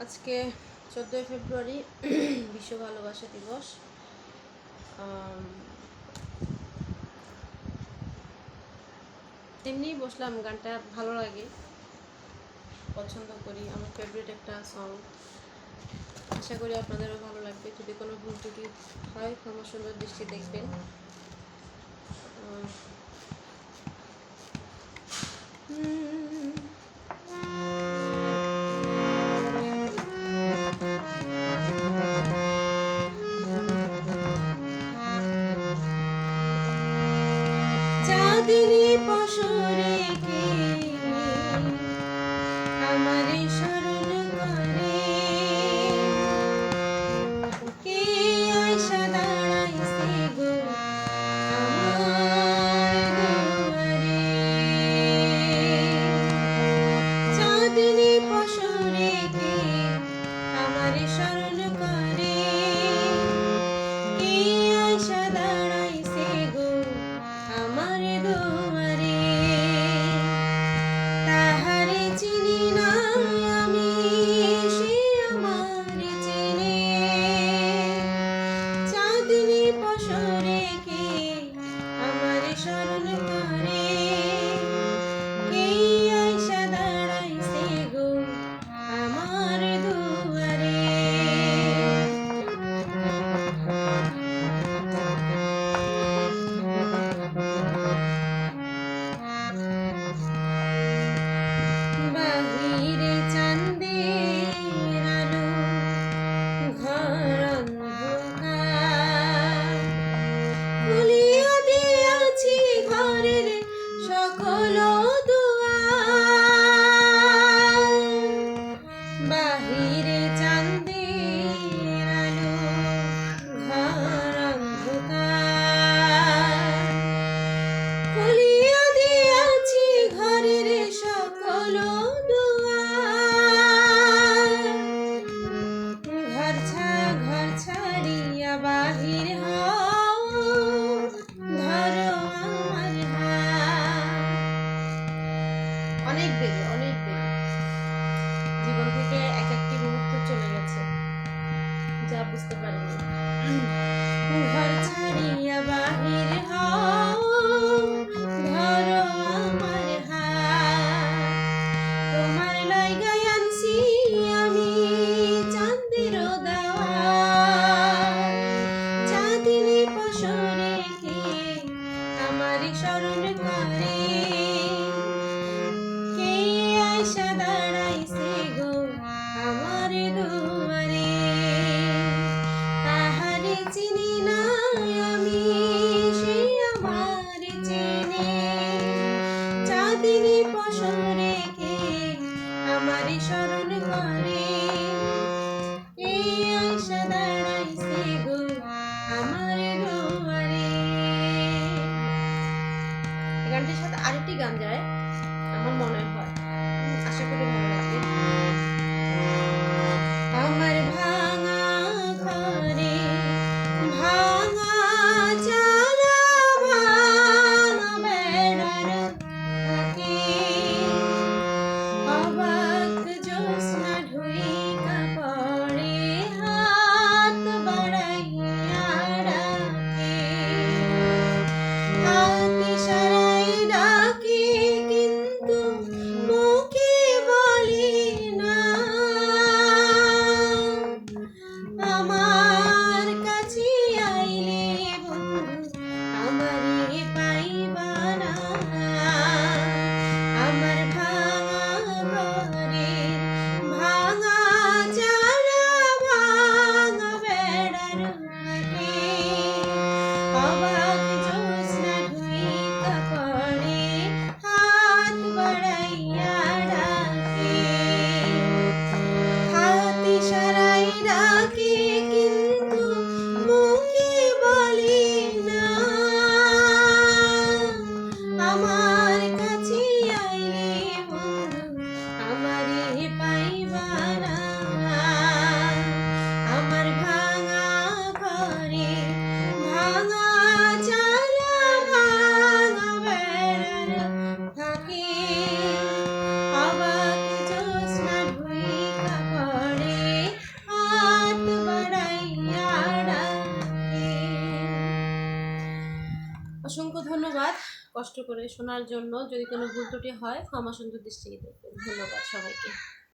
আজকে 14 ফেব্রুয়ারি বিশ্ব ভালোবাসা দিবস। এমনি বসলাম, গানটা ভালো লাগে, পছন্দ করি, আমার ফেভারিট একটা সং। আশা করি আপনাদেরও ভালো লাগবে। যদি কোনো ভুল ত্রুটি হয় ক্ষমা সুন্দর দৃষ্টি দেখবেন। চাঁদনি পশরে কে আমারে স্মরণ করে, কে আয়সা দাঁড়াইছে গো আমার দুয়ারে। চাঁদনি পশরে কে আমারে স্মরণ করে, কে আয়সা দাঁড়াইছে গো আমার দুয়ারে। তাহারে চিনি না আমি, সে আমারে চিনে। চাঁদনি পশরে কে আমারে স্মরণ করে, কে আইসা দাঁড়াইছে গো আমার দুয়ারে। বাহিরে চাঁদের আলো, ঘর অন্ধকার, খুলিয়া দিয়াছি ঘরের সকল দুয়ার। বাহিরে চাঁদের আলো, ঘর অন্ধকার, খুলিয়া দিয়াছি ঘরের সকল দুয়ার। ঘর ছাড়িয়া বাহির হও, ধরো আমার হাত। অনেক বেগে জীবন থেকে এক একটি মুহূর্ত চলে গেছে, যা বুঝতে পারিনি। ঘর ছাড়িয়া বাহির হও, ধরো আমার হাত। তোমার লাইগাই আনছি আমি চাঁদের দাওয়াত। চাঁদনি পশরে কে আমারে স্মরণ করে, কে আইসা দাঁড়াইছে গো আমার দুয়ারে। তাহারে চিনি না আমি, সে আমারে চিনে। চাঁদনি পশরে কে আমারে স্মরণ করে, এই আইসা দাঁড়াইছে গো আমার দুয়ারে। এই গানটির সাথে আরেকটি গান যায় আমার মনে হয়, আশা করি ভালো লাগবে। আমার ভাঙা ঘরে ভাঙা চালা, ভাঙা বেড়ার ফাঁকে, অবাক জ্যোৎস্না ঢুইকা পড়ে হাত বাড়াইয়া ডাকে। হাত ইশারায় ডাকে অসংখ্য ধন্যবাদ কষ্ট করে শোনার জন্য। যদি কোনো ভুল ত্রুটি হয় ক্ষমা সুন্দর দৃষ্টিতে দেখবেন। ধন্যবাদ সবাইকে।